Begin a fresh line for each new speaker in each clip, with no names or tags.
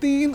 $3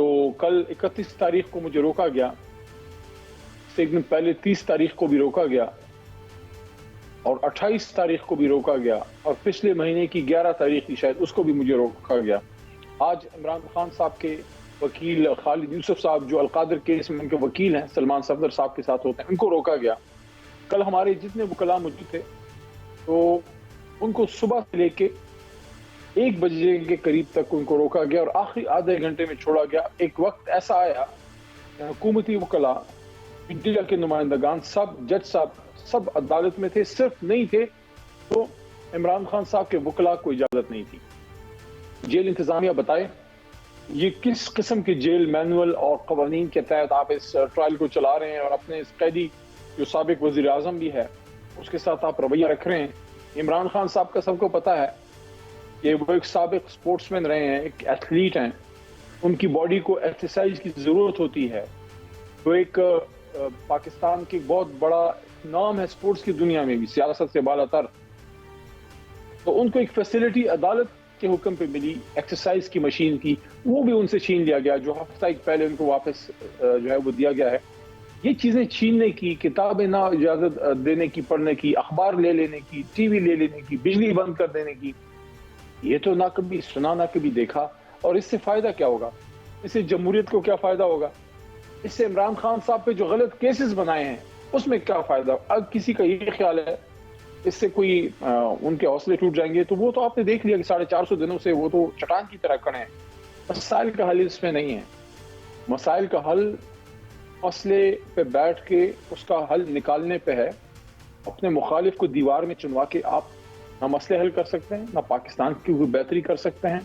تو کل 31 تاریخ کو مجھے روکا گیا، ایک دن پہلے 30 تاریخ کو بھی روکا گیا، اور 28 تاریخ کو بھی روکا گیا، اور پچھلے مہینے کی 11 تاریخ کی شاید اس کو بھی مجھے روکا گیا۔ آج عمران خان صاحب کے وکیل خالد یوسف صاحب جو القادر کیس میں ان کے وکیل ہیں، سلمان صفدر صاحب کے ساتھ ہوتے ہیں، ان کو روکا گیا۔ کل ہمارے جتنے وکلاء موجود تھے تو ان کو صبح سے لے کے 1 بجے کے قریب تک ان کو روکا گیا، اور آخری آدھے گھنٹے میں چھوڑا گیا۔ ایک وقت ایسا آیا کہ حکومتی وکلاء، میڈیا کے نمائندگان، سب جج صاحب سب عدالت میں تھے، صرف نہیں تھے تو عمران خان صاحب کے وکلاء کو اجازت نہیں تھی۔ جیل انتظامیہ بتائے یہ کس قسم کے جیل مینول اور قوانین کے تحت آپ اس ٹرائل کو چلا رہے ہیں، اور اپنے اس قیدی جو سابق وزیر اعظم بھی ہے اس کے ساتھ آپ رویہ رکھ رہے ہیں۔ عمران خان صاحب کا سب کو پتا ہے کہ وہ ایک سابق سپورٹس مین رہے ہیں، ایک ایتھلیٹ ہیں، ان کی باڈی کو ایکسرسائز کی ضرورت ہوتی ہے۔ وہ ایک پاکستان کی بہت بڑا نام ہے سپورٹس کی دنیا میں بھی، سیاست سے بالا تر، تو ان کو ایک فیسلٹی عدالت کے حکم پہ ملی ایکسرسائز کی مشین کی، وہ بھی ان سے چھین لیا گیا، جو ہفتہ ایک پہلے ان کو واپس جو ہے وہ دیا گیا ہے۔ یہ چیزیں چھیننے کی، کتابیں نہ اجازت دینے کی پڑھنے کی، اخبار لے لینے کی، ٹی وی لے لینے کی، بجلی بند کر دینے کی، یہ تو نہ کبھی سنا نہ کبھی دیکھا۔ اور اس سے فائدہ کیا ہوگا؟ اس سے جمہوریت کو کیا فائدہ ہوگا؟ اس سے عمران خان صاحب پہ جو غلط کیسز بنائے ہیں اس میں کیا فائدہ؟ اب کسی کا یہ خیال ہے اس سے کوئی ان کے حوصلے ٹوٹ جائیں گے، تو وہ تو آپ نے دیکھ لیا کہ 450 دنوں سے وہ تو چٹان کی طرح کھڑے ہیں۔ مسائل کا حل اس میں نہیں ہے۔ مسائل کا حل مسئلے پہ بیٹھ کے اس کا حل نکالنے پہ ہے۔ اپنے مخالف کو دیوار میں چنوا کے آپ نہ مسئلے حل کر سکتے ہیں، نہ پاکستان کی کوئی بہتری کر سکتے ہیں۔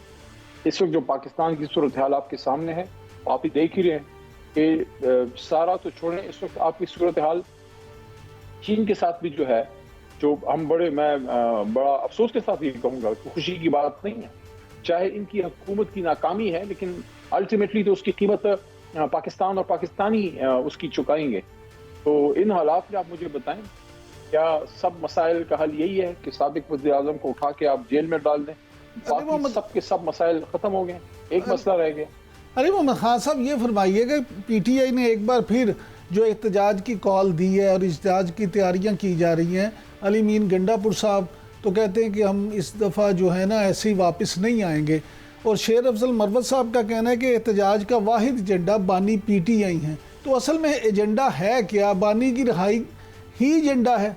اس وقت جو پاکستان کی صورتحال آپ کے سامنے ہے، آپ ہی دیکھ ہی رہے ہیں کہ سارا تو چھوڑیں، اس وقت آپ کی صورتحال چین کے ساتھ بھی جو ہے، جو ہم میں بڑا افسوس کے ساتھ یہ کہوں گا کہ خوشی کی بات نہیں ہے، چاہے ان کی حکومت کی ناکامی ہے، لیکن الٹیمیٹلی تو اس کی قیمت پاکستان اور پاکستانی اس کی چکائیں گے۔ تو ان حالات میں آپ مجھے بتائیں، کیا سب مسائل کا حل یہی ہے کہ سابق وزیر اعظم کو اٹھا کے آپ جیل میں ڈال دیں؟ باقی سب کے سب مسائل ختم ہو گئے، ایک مسئلہ رہ گیا۔
علی محمد خان صاحب یہ فرمائیے کہ پی ٹی آئی نے ایک بار پھر جو احتجاج کی کال دی ہے اور احتجاج کی تیاریاں کی جا رہی ہیں، علی مین گنڈا پور صاحب تو کہتے ہیں کہ ہم اس دفعہ جو ہے نا ایسے ہی واپس نہیں آئیں گے، اور شیر افضل مروت صاحب کا کہنا ہے کہ احتجاج کا واحد ایجنڈا بانی پی ٹی آئی ہیں۔ تو اصل میں ایجنڈا ہے کیا؟ بانی کی رہائی ہی ایجنڈا ہے؟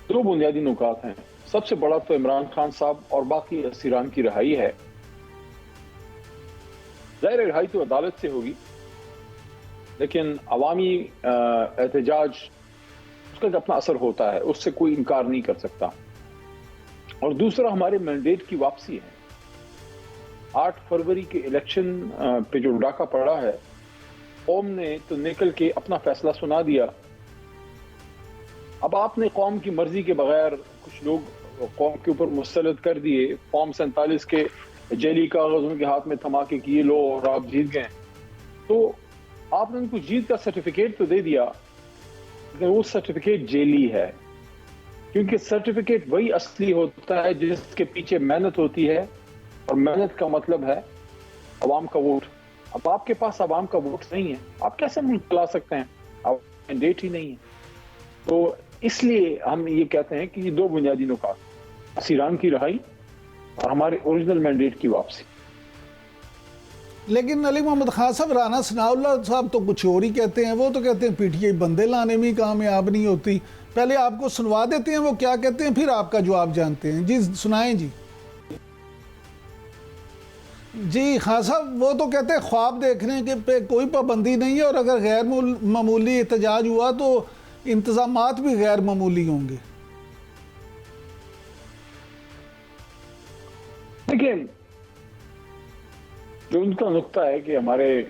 دو بنیادی نکات ہیں۔ سب سے بڑا تو عمران خان صاحب اور باقی اسیران کی رہائی ہے۔ ظاہر رہائی تو عدالت سے ہوگی، لیکن عوامی احتجاج اس کا اپنا اثر ہوتا ہے، اس سے کوئی انکار نہیں کر سکتا۔ اور دوسرا ہمارے مینڈیٹ کی واپسی ہے۔ 8 فروری کے الیکشن پہ جو ڈاکہ پڑا ہے، قوم نے تو نکل کے اپنا فیصلہ سنا دیا۔ اب آپ نے قوم کی مرضی کے بغیر کچھ لوگ قوم کے اوپر مسلط کر دیے، فارم 47 کے جیلی کاغذ ان کے ہاتھ میں تھما کے یہ لو اور آپ جیت گئے، تو آپ نے ان کو جیت کا سرٹیفکیٹ تو دے دیا، لیکن وہ سرٹیفکیٹ جیلی ہے، کیونکہ سرٹیفکیٹ وہی اصلی ہوتا ہے جس کے پیچھے محنت ہوتی ہے، اور محنت کا مطلب ہے عوام کا ووٹ۔ اب آپ کے پاس عوام کا ووٹ نہیں ہے، آپ کیسے ملک چلا سکتے ہیں؟ اب مینڈیٹ ہی نہیں ہے۔ تو اس لیے ہم یہ کہتے ہیں کہ یہ دو بنیادی نکات، اسیران کی رہائی اور ہمارے اوریجنل مینڈیٹ کی واپسی۔
لیکن علی محمد خان صاحب، رانا ثناء اللہ صاحب تو کچھ اور ہی کہتے ہیں۔ وہ تو کہتے ہیں پی ٹی آئی بندے لانے میں کامیاب نہیں ہوتی۔ پہلے آپ کو سنوا دیتے ہیں وہ کیا کہتے ہیں، پھر آپ کا جواب جانتے ہیں۔ جی سنائیں جی۔ جی خان صاحب، وہ تو کہتے ہیں خواب دیکھنے کے پہ کوئی پابندی نہیں ہے، اور اگر غیر معمولی احتجاج ہوا تو انتظامات بھی غیر معمولی ہوں گے۔
لیکن جو ان کا نقطہ ہے کہ ہمارے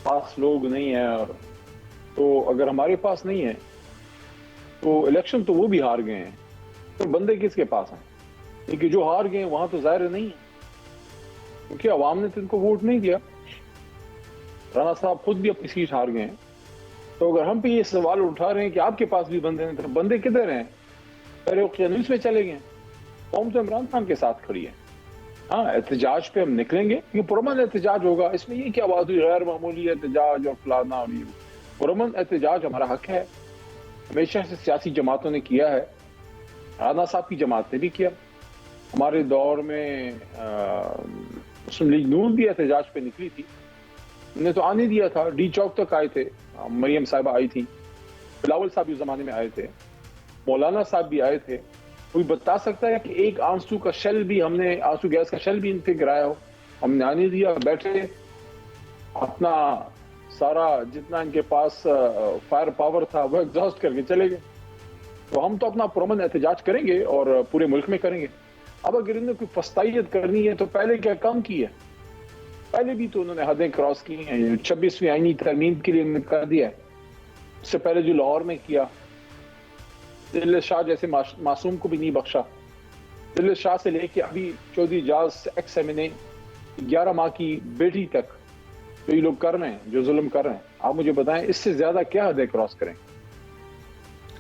پاس لوگ نہیں ہیں، اور تو اگر ہمارے پاس نہیں ہے تو الیکشن تو وہ بھی ہار گئے ہیں، تو بندے کس کے پاس ہیں؟ کیونکہ جو ہار گئے ہیں وہاں تو ظاہر نہیں ہے، کیونکہ عوام نے تو ان کو ووٹ نہیں دیا۔ رانا صاحب خود بھی اپنی سیٹ ہار گئے ہیں، تو اگر ہم پہ یہ سوال اٹھا رہے ہیں کہ آپ کے پاس بھی بندے ہیں، تو بندے کدھر ہیں؟ پہلے وہ نیوز میں چلے گئے، قوم تو عمران خان کے ساتھ کھڑی ہے. ہاں احتجاج پہ ہم نکلیں گے, یہ پرامن احتجاج ہوگا, اس میں یہ کیا بات ہوئی غیر معمولی احتجاج اور فلانا اور یہ. پرامن احتجاج ہمارا حق ہے, ہمیشہ سے سیاسی جماعتوں نے کیا ہے, رانا صاحب کی جماعت نے بھی کیا. ہمارے دور میں مسلم لیگ نون بھی احتجاج پہ نکلی تھی, انہیں تو آنے دیا تھا, ڈی چوک تک آئے تھے, مریم صاحبہ آئی تھیں, بلاول صاحب اس زمانے میں آئے تھے, مولانا صاحب بھی آئے تھے. کوئی بتا سکتا ہے کہ ایک آنسو کا شیل بھی ہم نے, آنسو گیس کا شیل بھی ان پہ گرایا ہو؟ ہم نے آنے دیا, بیٹھے اپنا سارا جتنا ان کے پاس فائر پاور تھا وہ ایگزاسٹ کر کے چلے گئے. تو ہم تو اپنا پرامن احتجاج کریں گے اور پورے ملک میں کریں گے. اب اگر انہوں نے کوئی فستائیت کرنی ہے تو پہلے کیا کام کی ہے؟ پہلے بھی تو انہوں نے حدیں کراس کی ہیں. 26ویں آئینی ترمیم کے لیے انہوں نے کر دیا ہے. اس سے پہلے جو لاہور میں کیا, دل شاہ جیسے معصوم کو بھی نہیں بخشا. دل شاہ سے لے کے ابھی چودھری اجاز ایکس ایم این اے 11 ماہ کی بیٹی تک جو یہ لوگ کر رہے ہیں, جو ظلم کر رہے ہیں, آپ مجھے بتائیں اس سے زیادہ کیا حدیں کراس کریں؟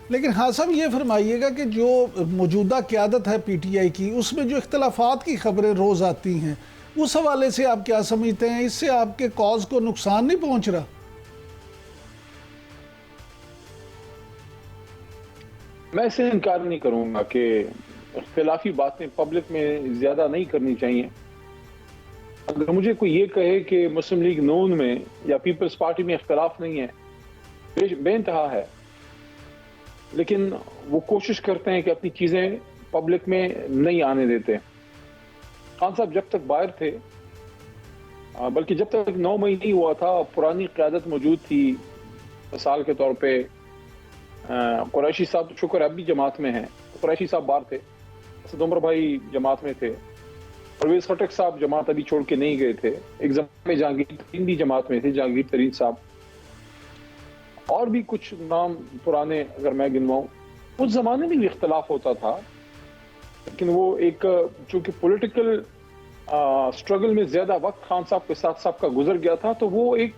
لیکن ہاں صاحب یہ فرمائیے گا کہ جو موجودہ قیادت ہے پی ٹی آئی کی, اس میں جو اختلافات کی خبریں روز آتی ہیں, اس حوالے سے آپ کیا سمجھتے ہیں؟ اس سے آپ کے کاز کو نقصان نہیں پہنچ رہا؟
میں اسے انکار نہیں کروں گا کہ اختلافی باتیں پبلک میں زیادہ نہیں کرنی چاہیے. اگر مجھے کوئی یہ کہے کہ مسلم لیگ نون میں یا پیپلز پارٹی میں اختلاف نہیں ہے, بے انتہا ہے, لیکن وہ کوشش کرتے ہیں کہ اپنی چیزیں پبلک میں نہیں آنے دیتے. خان صاحب جب تک باہر تھے, بلکہ جب تک 9 مئی نہیں ہوا تھا, پرانی قیادت موجود تھی. مثال کے طور پہ قریشی صاحب تو شکر اب بھی جماعت میں ہیں, قریشی صاحب باہر تھے, اسد عمر بھائی جماعت میں تھے, پرویز خٹک صاحب جماعت ابھی چھوڑ کے نہیں گئے تھے. ایک زمانے میں جہانگیر ترین بھی جماعت میں تھے, جہانگیر ترین صاحب, اور بھی کچھ نام پرانے اگر میں گنواؤں. اس زمانے میں بھی اختلاف ہوتا تھا, لیکن وہ ایک چونکہ پولیٹیکل اسٹرگل میں زیادہ وقت خان صاحب کے ساتھ صاحب کا گزر گیا تھا, تو وہ ایک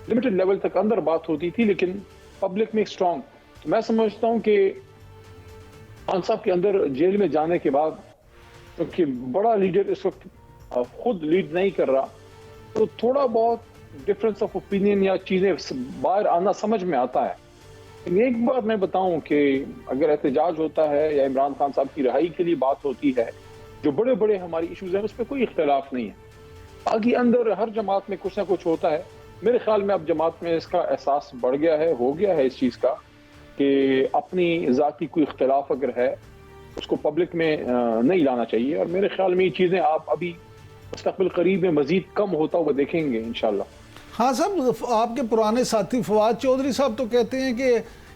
لمیٹڈ لیول تک اندر بات ہوتی تھی, لیکن پبلک میں ایک اسٹرانگ. میں سمجھتا ہوں کہ خان صاحب کے اندر جیل میں جانے کے بعد, کیونکہ بڑا لیڈر اس وقت خود لیڈ نہیں کر رہا, تو تھوڑا بہت ڈفرینس آف اوپینین یا چیزیں باہر آنا سمجھ میں آتا ہے. ایک بات میں بتاؤں کہ اگر احتجاج ہوتا ہے یا عمران خان صاحب کی رہائی کے لیے بات ہوتی ہے, جو بڑے بڑے ہماری ایشوز ہیں, اس پہ کوئی اختلاف نہیں ہے. باقی اندر ہر جماعت میں کچھ نہ کچھ ہوتا ہے. میرے خیال میں اب جماعت میں اس کا احساس بڑھ گیا ہے, ہو گیا ہے اس چیز کا کہ اپنی ذاتی کوئی اختلاف اگر ہے اس کو پبلک میں نہیں لانا چاہیے. اور میرے خیال میں یہ چیزیں آپ ابھی مستقبل قریب میں مزید کم ہوتا ہوا دیکھیں گے انشاءاللہ.
ہاں صاحب, آپ کے پرانے ساتھی فواد چودھری صاحب تو کہتے ہیں کہ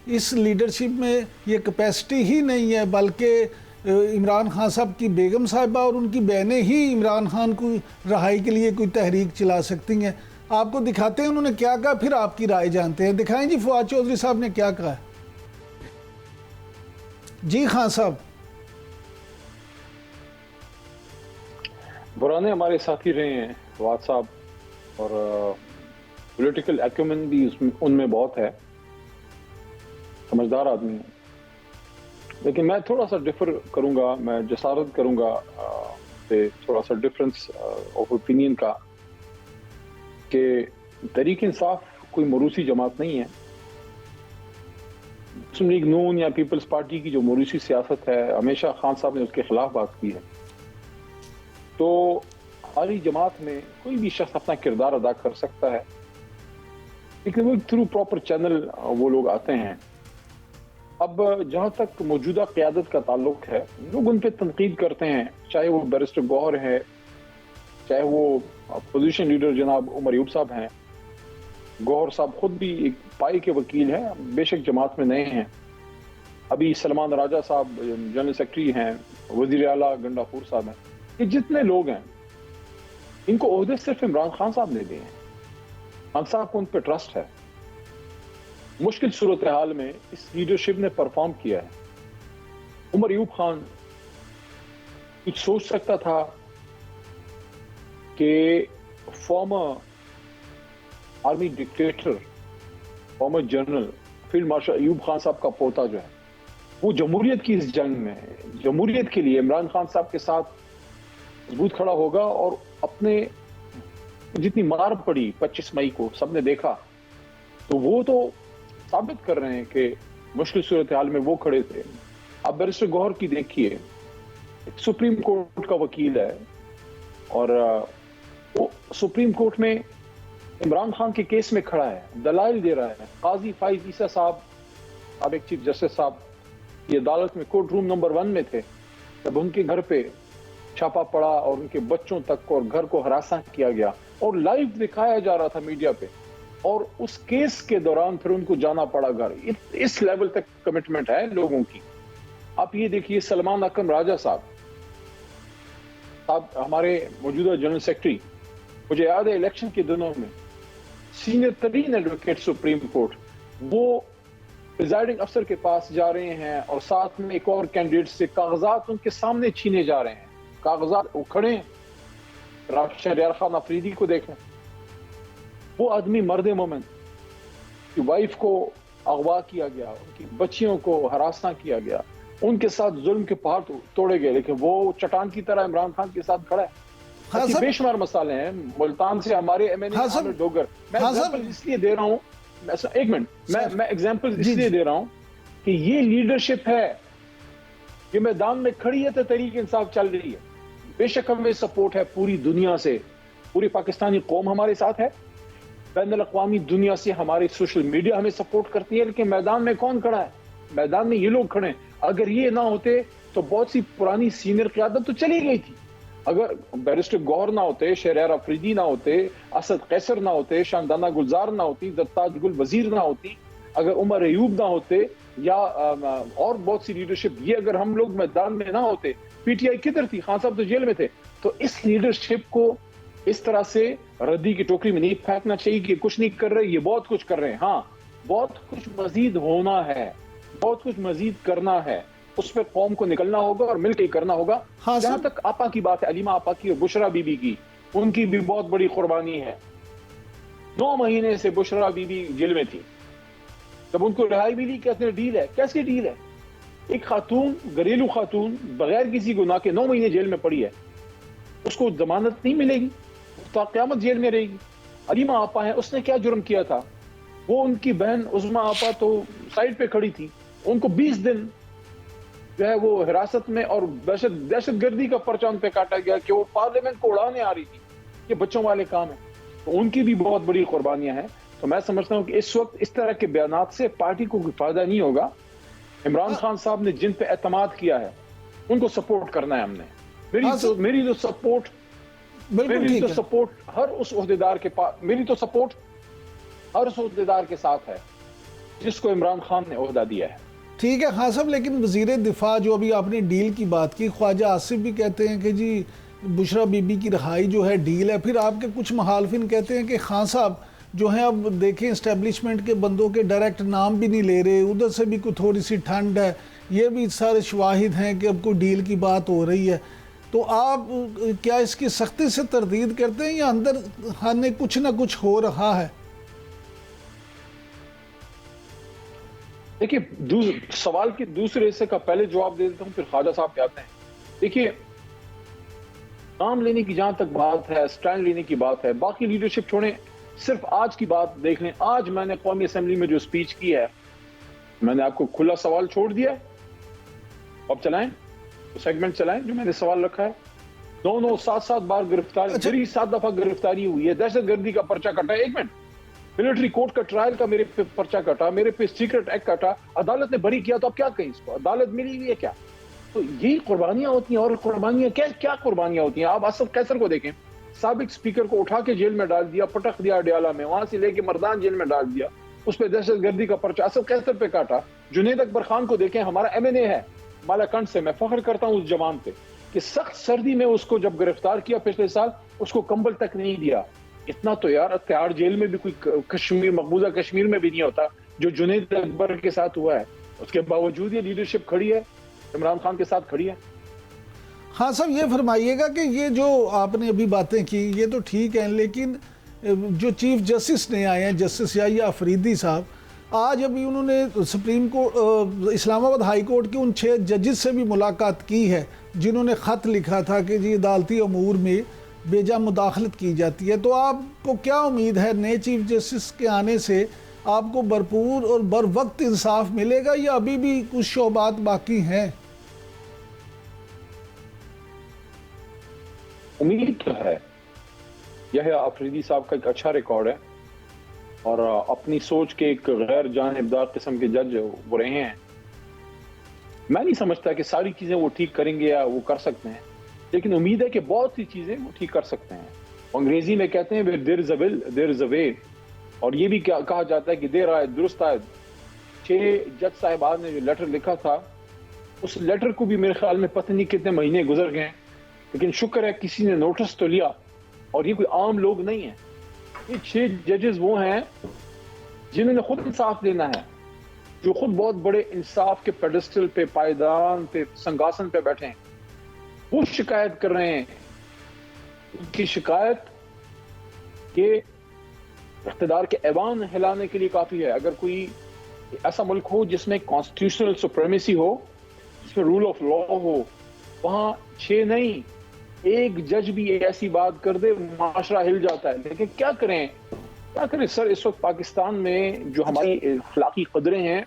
اس لیڈرشپ میں یہ کیپیسٹی ہی نہیں ہے, بلکہ عمران خان صاحب کی بیگم صاحبہ اور ان کی بہنیں ہی عمران خان کو رہائی کے لیے کوئی تحریک چلا سکتی ہیں. آپ کو دکھاتے ہیں انہوں نے کیا کہا, پھر آپ کی رائے جانتے ہیں. دکھائیں جی فواد چودھری صاحب نے کیا کہا ہے. جی خان صاحب.
پرانے ہمارے ساتھی رہے ہیں فواد صاحب, اور پولیٹیکل ایکومن بھی ان میں بہت ہے, سمجھدار آدمی ہے. لیکن میں تھوڑا سا ڈفر کروں گا, میں جسارت کروں گا تھوڑا سا ڈفرنس آف اوپینین کا, کہ تحریک انصاف کوئی موروثی جماعت نہیں ہے. مسلم لیگ نون یا پیپلز پارٹی کی جو موروثی سیاست ہے, ہمیشہ خان صاحب نے اس کے خلاف بات کی ہے. تو ہماری جماعت میں کوئی بھی شخص اپنا کردار ادا کر سکتا ہے, لیکن وہ تھرو پراپر چینل وہ لوگ آتے ہیں. اب جہاں تک موجودہ قیادت کا تعلق ہے, لوگ ان پہ تنقید کرتے ہیں, چاہے وہ بیرسٹر گوہر ہیں, چاہے وہ اپوزیشن لیڈر جناب عمر ایوب صاحب ہیں. گوہر صاحب خود بھی ایک پائی کے وکیل ہیں, بے شک جماعت میں نئے ہیں. ابھی سلمان راجہ صاحب جنرل سیکرٹری ہیں, وزیر اعلیٰ گنڈاپور صاحب ہیں. یہ جتنے لوگ ہیں ان کو عہدے صرف عمران خان صاحب نے دیے ہیں. خان صاحب کو ان پہ ٹرسٹ ہے. مشکل صورتحال میں اس لیڈرشپ نے پرفارم کیا ہے. عمر ایوب خان کچھ سوچ سکتا تھا کہ former army dictator, former general field marshal Ayub Khan صاحب کا پوتا جو ہے وہ جمہوریت کی اس جنگ میں جمہوریت کے لیے عمران خان صاحب کے ساتھ مضبوط کھڑا ہوگا، اور اپنے جتنی مار پڑی 25 مئی کو سب نے دیکھا، تو وہ تو ثابت کر رہے ہیں کہ مشکل صورتحال میں وہ کھڑے تھے۔ اب بیرسٹر گوہر کی دیکھیے، سپریم کورٹ کا وکیل ہے، اور وہ سپریم کورٹ میں عمران خان کے کیس میں کھڑا ہے، دلائل دے رہا ہے۔ قاضی فائز عیسیٰ صاحب، سابق چیف جسٹس صاحب، یہ عدالت میں کورٹ روم نمبر 1 میں تھے جب ان کے گھر پہ چھاپا پڑا اور ان کے بچوں تک اور گھر کو ہراساں کیا گیا، اور لائیو دکھایا جا رہا تھا میڈیا پہ، اور اس کیس کے دوران پھر ان کو جانا پڑا گھر۔ اس لیول تک کمٹمنٹ ہے لوگوں کی۔ آپ یہ دیکھیے سلمان اکرم راجہ صاحب ہمارے موجودہ جنرل سیکرٹری، مجھے یاد ہے الیکشن کے دنوں میں سینئر ترین ایڈوکیٹ سپریم کورٹ، وہ پریزائڈنگ افسر کے پاس جا رہے ہیں اور ساتھ میں ایک اور کینڈیڈیٹ سے کاغذات ان کے سامنے چھینے جا رہے ہیں، کاغذات وہ کھڑے ہیں۔ شہریار خان افریدی کو دیکھیں، وہ آدمی مرد مومن کی وائف کو اغوا کیا گیا، ان کی بچیوں کو ہراساں کیا گیا، ان کے ساتھ ظلم کے پہاڑ توڑے گئے، لیکن وہ چٹان کی طرح عمران خان کے ساتھ کھڑا ہے۔ ایسی بے شمار مسائل ہیں۔ ملتان سے ہمارے ایم این اے ڈوگر، میں ایگزامپل اس لیے دے رہا ہوں، ایک منٹ، میں ایگزامپل اس لیے دے رہا ہوں کہ یہ لیڈرشپ ہے، یہ میدان میں کھڑی ہے تو تحریک انصاف چل رہی ہے۔ بے شک ہمیں سپورٹ ہے پوری دنیا سے، پوری پاکستانی قوم ہمارے ساتھ ہے، بین الاقوامی دنیا سے ہماری سوشل میڈیا ہمیں سپورٹ کرتی ہے، لیکن میدان میں کون کھڑا ہے؟ میدان میں یہ لوگ کھڑے ہیں۔ اگر یہ نہ ہوتے تو بہت سی پرانی سینئر قیادت تو چلی گئی تھی۔ اگر بیرسٹر گوہر نہ ہوتے، شہریار افریدی نہ ہوتے، اسد قیصر نہ ہوتے، شاندانہ گلزار نہ ہوتی، درتاج گل وزیر نہ ہوتی، اگر عمر ایوب نہ ہوتے، یا اور بہت سی لیڈرشپ، یہ اگر ہم لوگ میدان میں نہ ہوتے، پی ٹی آئی کدھر تھی؟ خان صاحب تو جیل میں تھے۔ تو اس لیڈرشپ کو اس طرح سے ردی کی ٹوکری میں نہیں پھینکنا چاہیے کہ کچھ نہیں کر رہے، یہ بہت کچھ کر رہے ہیں۔ ہاں، بہت کچھ مزید ہونا ہے، بہت کچھ مزید کرنا ہے، اس پہ قوم کو نکلنا ہوگا اور مل کے کرنا ہوگا۔ جہاں تک آپا کی بات ہے، علیمہ آپا کی اور بشرا بی بی کی، ان کی بھی بہت بڑی قربانی ہے۔ 9 مہینے سے بشرا بی بی جیل میں تھی، جب ان کو رہائی ملی، کہتے ڈیل ہے۔ کیسی ڈیل ہے؟ ایک خاتون، گھریلو خاتون، بغیر کسی گناہ کے 9 مہینے جیل میں پڑی ہے، اس کو ضمانت نہیں ملے گی، تا قیامت جیل میں رہے گی۔ علیمہ آپا ہے، اس نے کیا جرم کیا تھا؟ وہ ان کی بہن عظمیٰ آپا تو سائڈ پہ کھڑی تھی، ان کو 20 دن جو ہے وہ حراست میں اور دہشت گردی کا پرچہ ان پہ کاٹا گیا کہ وہ پارلیمنٹ کو اڑانے آ رہی تھی۔ یہ بچوں والے کام ہیں، تو ان کی بھی بہت بڑی قربانیاں ہیں۔ تو میں سمجھتا ہوں کہ اس وقت اس طرح کے بیانات سے پارٹی کو کوئی فائدہ نہیں ہوگا۔ عمران خان صاحب نے جن پہ اعتماد کیا ہے ان کو سپورٹ کرنا ہے ہم نے۔ میری تو سپورٹ ہر اس عہدیدار کے پاس، میری تو سپورٹ ہر اس عہدیدار کے ساتھ ہے جس کو عمران خان نے عہدہ دیا ہے۔
ٹھیک ہے خان صاحب، لیکن وزیر دفاع جو ابھی آپ نے ڈیل کی بات کی، خواجہ آصف بھی کہتے ہیں کہ جی بشرا بی بی کی رہائی جو ہے ڈیل ہے۔ پھر آپ کے کچھ مخالفین کہتے ہیں کہ خان صاحب جو ہیں اب دیکھیں اسٹیبلشمنٹ کے بندوں کے ڈائریکٹ نام بھی نہیں لے رہے، ادھر سے بھی کوئی تھوڑی سی ٹھنڈ ہے، یہ بھی سارے شواہد ہیں کہ اب کوئی ڈیل کی بات ہو رہی ہے۔ تو آپ کیا اس کی سختی سے تردید کرتے ہیں یا اندر خانے کچھ نہ کچھ ہو رہا ہے؟
دیکھیے، سوال کے دوسرے حصے کا پہلے جواب دے دیتا ہوں، پھر خواجہ صاحب پہ آتے ہیں۔ دیکھیے، نام لینے کی جہاں تک بات ہے، سٹینڈ لینے کی بات ہے، باقی لیڈرشپ چھوڑیں، صرف آج کی بات دیکھ لیں۔ آج میں نے قومی اسمبلی میں جو سپیچ کی ہے، میں نے آپ کو کھلا سوال چھوڑ دیا، اب چلائیں سیگمنٹ چلائیں جو میں نے سوال رکھا ہے۔ 9 7 بار گرفتاری، میری 7 دفعہ گرفتاری ہوئی ہے، دہشت گردی کا پرچہ کٹا ہے، 1 منٹ، ملٹری کورٹ کا ٹرائل کا میرے پہ پرچہ کٹا، میرے پہ سیکرٹ ایکٹ کٹا، عدالت نے بری کیا، تو اب کیا کہیں اس کو؟ عدالت ملی ہوئی ہے کیا؟ تو یہی قربانیاں ہوتی ہیں، اور قربانیاں کیا قربانیاں ہوتی ہیں؟ آپ اسد قیصر کو دیکھیں، سابق سپیکر کو اٹھا کے جیل میں ڈال دیا، پٹخ دیا اڈیالہ میں، وہاں سے لے کے مردان جیل میں ڈال دیا، اس پہ دہشت گردی کا پرچہ اسد قیصر پہ کاٹا۔ جنید اکبر خان کو دیکھیں، ہمارا ایم این اے ہے مالاکنڈ سے، میں فخر کرتا ہوں اس جوان پہ کہ سخت سردی میں اس کو جب گرفتار کیا پچھلے سال، اس کو کمبل تک نہیں دیا۔ اتنا تو یار تہاڑ جیل میں بھی کوئی کشمیر، مقبوضہ کشمیر میں بھی نہیں ہوتا جو جنید اکبر کے ساتھ ہوا ہے۔ اس کے باوجود یہ لیڈرشپ کھڑی ہے، عمران خان کے ساتھ کھڑی ہے۔
ہاں صاحب، یہ فرمائیے گا کہ یہ جو آپ نے ابھی باتیں کی یہ تو ٹھیک ہیں، لیکن جو چیف جسٹس نے آئے ہیں، جسٹس یحییٰ افریدی صاحب، آج ابھی انہوں نے سپریم کورٹ اسلام آباد ہائی کورٹ کے ان 6 ججز سے بھی ملاقات کی ہے جنہوں نے خط لکھا تھا کہ جی عدالتی امور میں بے جا مداخلت کی جاتی ہے. تو آپ کو کیا امید ہے نئے چیف جسٹس کے آنے سے آپ کو بھرپور اور بر وقت انصاف ملے گا یا ابھی بھی کچھ شعبات باقی ہیں؟
امید تو ہے. یہ آفریدی صاحب کا ایک اچھا ریکارڈ ہے اور اپنی سوچ کے ایک غیر جانبدار قسم کے جج وہ رہے ہیں. میں نہیں سمجھتا کہ ساری چیزیں وہ ٹھیک کریں گے یا وہ کر سکتے ہیں، لیکن امید ہے کہ بہت سی چیزیں وہ ٹھیک کر سکتے ہیں. انگریزی میں کہتے ہیں where there is a will there is a way، اور یہ بھی کہا جاتا ہے کہ دیر آئے درست آئے. 6 جج صاحبان نے جو لیٹر لکھا تھا اس لیٹر کو بھی میرے خیال میں پتہ نہیں کتنے مہینے گزر گئے، لیکن شکر ہے کسی نے نوٹس تو لیا. اور یہ کوئی عام لوگ نہیں ہیں، یہ 6 ججز وہ ہیں جنہوں نے خود انصاف دینا ہے، جو خود بہت بڑے انصاف کے پیڈسٹل پہ، پائیدان پہ، سنگاسن پہ بیٹھے ہیں. وہ شکایت کر رہے ہیں. ان کی شکایت کہ اقتدار کے ایوان ہلانے کے لیے کافی ہے. اگر کوئی ایسا ملک ہو جس میں کانسٹیٹیوشنل سپریمیسی ہو، جس میں رول آف لا ہو، وہاں 6 نہیں 1 جج بھی ایسی بات کر دے معاشرہ ہل جاتا ہے. لیکن کیا کریں سر، اس وقت پاکستان میں جو ہماری اخلاقی قدریں ہیں،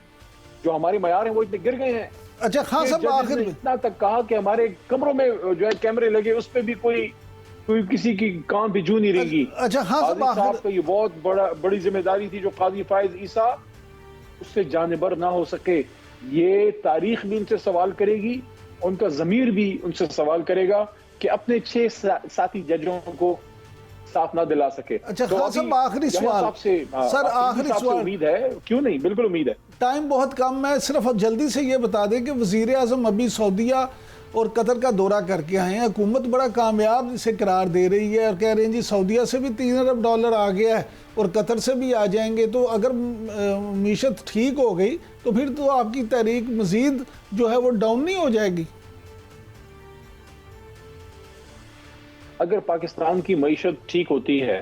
جو ہمارے معیار ہیں، وہ اتنے گر گئے ہیں.
اچھا خان صاحب آخر میں
اتنا تک کہا کہ ہمارے کمروں میں جو ہے کیمرے لگے، اس پہ بھی کوئی کسی کی کام بھی جو نہیں رہے گی.
اچھا خان
قاضی صاحب کا یہ بہت بڑی ذمہ داری تھی جو قاضی فائز عیسیٰ اس سے جانبر نہ ہو سکے. یہ تاریخ بھی ان سے سوال کرے گی، ان کا ضمیر بھی ان سے سوال کرے گا کہ اپنے 6 ساتھی ججوں کو صاف نہ دلا سکے.
اچھا خان صاحب آخری سوال سر، آخری سوال.
امید ہے، کیوں نہیں، بالکل امید ہے.
ٹائم بہت کم ہے، صرف جلدی سے یہ بتا دیں کہ وزیر اعظم ابھی سعودیہ اور قطر کا دورہ کر کے آئے ہیں. حکومت بڑا کامیاب اسے قرار دے رہی ہے اور کہہ رہے ہیں جی سعودیہ سے بھی $3 ارب آ گیا ہے اور قطر سے بھی آ جائیں گے. تو اگر معیشت ٹھیک ہو گئی تو پھر تو آپ کی تحریک مزید جو ہے وہ ڈاؤن نہیں ہو جائے گی؟
اگر پاکستان کی معیشت ٹھیک ہوتی ہے،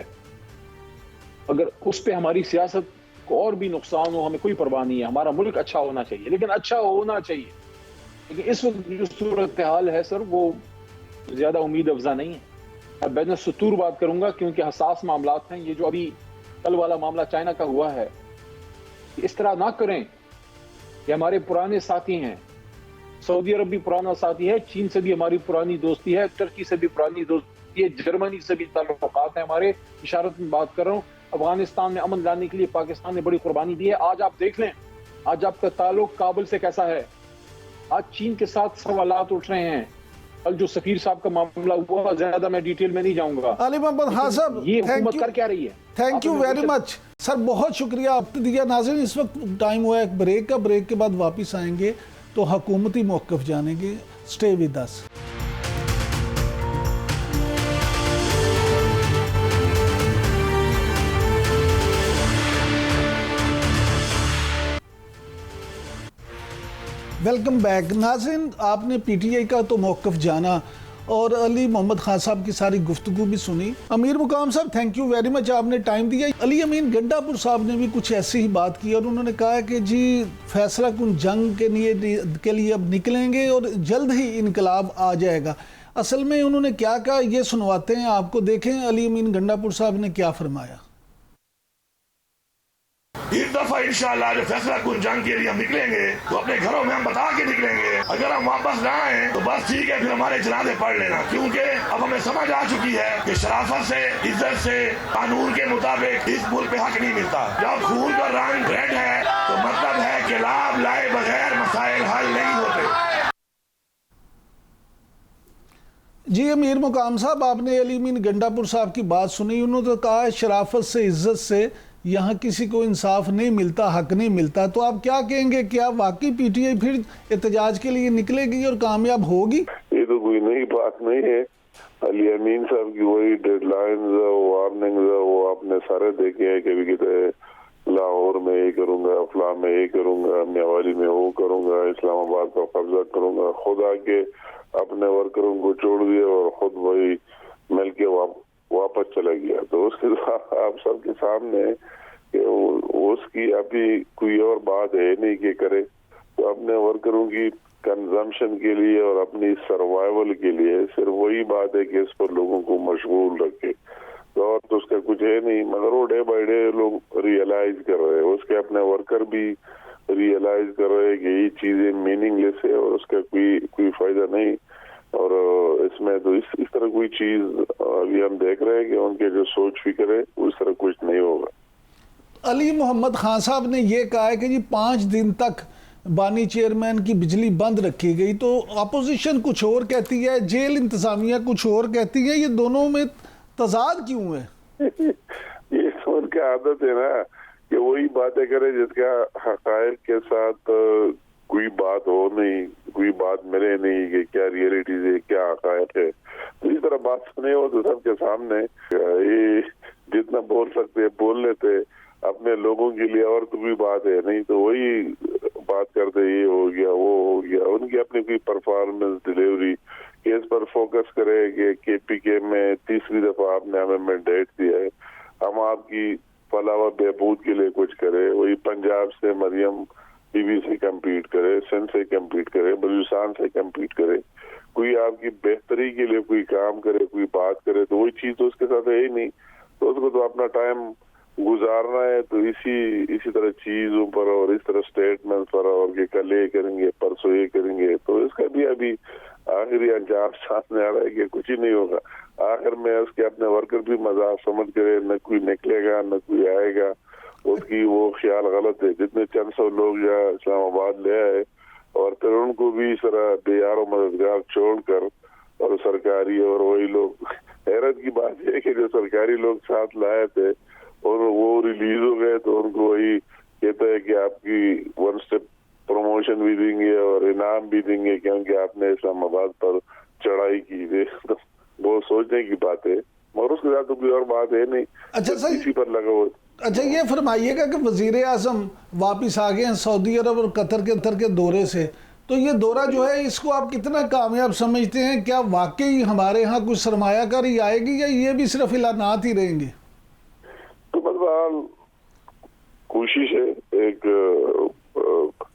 اگر اس پہ ہماری سیاست کو اور بھی نقصان ہو، ہمیں کوئی پرواہ نہیں ہے. ہمارا ملک اچھا ہونا چاہیے، لیکن اچھا ہونا چاہیے. لیکن اس وقت جو صورتحال ہے سر، وہ زیادہ امید افزا نہیں ہے. میں بین السطور بات کروں گا کیونکہ حساس معاملات ہیں. یہ جو ابھی کل والا معاملہ چائنا کا ہوا ہے، اس طرح نہ کریں. یہ ہمارے پرانے ساتھی ہیں. سعودی عرب بھی پرانا ساتھی ہے، چین سے بھی ہماری پرانی دوستی ہے، ترکی سے بھی پرانی دوستی ہے، جرمنی سے بھی تعلقات ہیں ہمارے. اشارت میں بات کر رہا ہوں. افغانستان میں امن لانے کے لیے پاکستان نے بڑی قربانی دی ہے. آج آپ دیکھ لیں آج آپ کا تعلق کابل سے کیسا ہے. آج چین کے ساتھ سوالات اٹھ رہے ہیں. کل جو سفیر صاحب کا معاملہ ہوا، زیادہ میں ڈیٹیل میں نہیں جاؤں گا.
علی محمد خان صاحب
یہ حکومت کر کیا رہی ہے؟
تھینک یو ویری مچ سر، بہت شکریہ آپ نے دیا. ناظرین اس وقت ٹائم ہوا ہے ایک بریک کا، بریک کے بعد واپس آئیں گے تو حکومتی موقف جانیں گے. Stay with us. Welcome back. ناظرین آپ نے پی ٹی آئی کا تو موقف جانا اور علی محمد خان صاحب کی ساری گفتگو بھی سنی. امیر مقام صاحب تھینک یو ویری مچ، آپ نے ٹائم دیا. علی امین گنڈا پور صاحب نے بھی کچھ ایسی ہی بات کی اور انہوں نے کہا کہ جی فیصلہ کن جنگ کے لیے اب نکلیں گے اور جلد ہی انقلاب آ جائے گا. اصل میں انہوں نے کیا کہا یہ سنواتے ہیں آپ کو. دیکھیں علی امین گنڈا پور صاحب نے کیا فرمایا.
اس دفعہ انشاءاللہ جو فیصلہ کن جنگ کے لیے ہم نکلیں گے تو اپنے گھروں میں ہم بتا کے نکلیں گے. اگر ہم واپس نہ آئیں تو بس ٹھیک ہے، پھر ہمارے جنازے پڑھ لینا. کیونکہ اب ہمیں سمجھ آ چکی ہے کہ شرافت سے، عزت سے، قانون کے مطابق اس ملک پہ حق نہیں ملتا. جب خون کا رنگ ریڈ ہے تو مطلب ہے کہ لاب لائے بغیر مسائل حل نہیں ہوتے.
جی امیر مقام صاحب، آپ نے علی امین گنڈا پور صاحب کی بات سنی. انہوں نے کہا شرافت سے، عزت سے یہاں کسی کو انصاف نہیں ملتا، حق نہیں ملتا. تو آپ کیا کہیں گے، کیا واقعی پی ٹی آئی پھر احتجاج کے لیے نکلے گی اور کامیاب ہوگی؟
یہ تو کوئی نئی بات نہیں ہے. علی امین صاحب کی وہی ڈیڈ لائنز، وارننگز وہ آپ نے سارے دیکھے ہیں. کبھی کہتے لاہور میں یہ کروں گا، فلاں میں یہ کروں گا، میاوالی میں وہ کروں گا، اسلام آباد کا قبضہ کروں گا. خود آ کے اپنے ورکروں کو چھوڑ دیا اور خود وہی مل کے واپس چلا گیا. تو اس کے آپ سب کے سامنے کہ اس کی ابھی کوئی اور بات ہے نہیں کہ کرے، تو اپنے ورکروں کی کنزمپشن کے لیے اور اپنی سروائیول کے لیے صرف وہی بات ہے کہ اس پر لوگوں کو مشغول رکھے، تو اور تو اس کا کچھ ہے نہیں. مگر وہ ڈے بائی ڈے لوگ ریئلائز کر رہے ہیں، اس کے اپنے ورکر بھی ریئلائز کر رہے ہیں کہ یہ چیزیں میننگ لیس ہے اور اس کا کوئی فائدہ نہیں. اور اس میں تو اس طرح کوئی چیز ابھی ہم دیکھ رہے ہیں کہ ان کے جو سوچ فکر ہے اس طرح کچھ نہیں ہوگا.
علی محمد خان صاحب نے یہ کہا ہے کہ جی 5 دن تک بانی چیئرمین کی بجلی بند رکھی گئی، تو اپوزیشن کچھ اور کہتی ہے، جیل انتظامیہ کچھ اور کہتی ہے، یہ دونوں میں تضاد کیوں ہے؟
یہ تو ان کا عادت ہے نا کہ وہی باتیں کرے جس کا حقائق کے ساتھ کوئی بات ہو نہیں، کوئی بات ملے نہیں کہ کیا ریئلٹیز ہے، کیا حقائق ہے. تو اس طرح بات سنے ہو تو سب کے سامنے یہ جتنا بول سکتے بول لیتے اپنے لوگوں کے لیے، اور تو کوئی بات ہے نہیں تو وہی بات کرتے یہ ہو گیا وہ ہو گیا. ان کی اپنی کوئی پرفارمنس ڈیلیوری کیس پر فوکس کرے کہ کے پی کے میں 30ویں دفعہ آپ نے ہمیں مینڈیٹ دیا ہے، ہم آپ کی فلاح و بہبود کے لیے کچھ کرے. وہی پنجاب سے مریم ٹی وی سے کمپیٹ کرے، سندھ سے کمپیٹ کرے، بلوچستان سے کمپیٹ کرے، کوئی آپ کی بہتری کے لیے کوئی کام کرے، کوئی بات کرے. تو وہی چیز تو اس کے ساتھ ہے ہی نہیں. تو اس کو تو اپنا ٹائم گزارنا ہے تو اسی طرح چیزوں پر اور اس طرح اسٹیٹمنٹ پر، اور کہ کل یہ کریں گے پرسوں یہ کریں گے. تو اس کا بھی ابھی آخری انجام سامنے آ رہا ہے کہ کچھ ہی نہیں ہوگا. آخر میں اس کے اپنے ورکر بھی مذاق سمجھ کرے، نہ کوئی نکلے گا نہ کوئی آئے گا. اس کی وہ خیال غلط ہے، جتنے چند سو لوگ یہاں اسلام آباد لے آئے اور پھر ان کو بھی اس طرح بے یار و مددگار چھوڑ کر اور سرکاری، اور وہی لوگ، حیرت کی بات ہے کہ جو سرکاری لوگ ساتھ لائے تھے اور وہ ریلیز ہو گئے تو ان کو وہی کہتا ہے کہ آپ کی 1 اسٹیپ پروموشن بھی دیں گے اور انعام بھی دیں گے کیونکہ آپ نے اسلام آباد پر چڑھائی کی. تو وہ سوچنے کی بات ہے، اور اس کے ساتھ تو کوئی اور بات ہے نہیں.
اچھا
اسی پر لگا ہوا.
اچھا یہ فرمائیے گا کہ وزیر اعظم واپس آ گئے ہیں سعودی عرب اور قطر کے دورے سے، تو یہ دورہ جو ہے اس کو آپ کتنا کامیاب سمجھتے ہیں؟ کیا واقعی ہمارے ہاں کچھ سرمایہ کاری آئے گی یا یہ بھی صرف اعلانات ہی رہیں گے؟
تو بہرحال کوشش ہے، ایک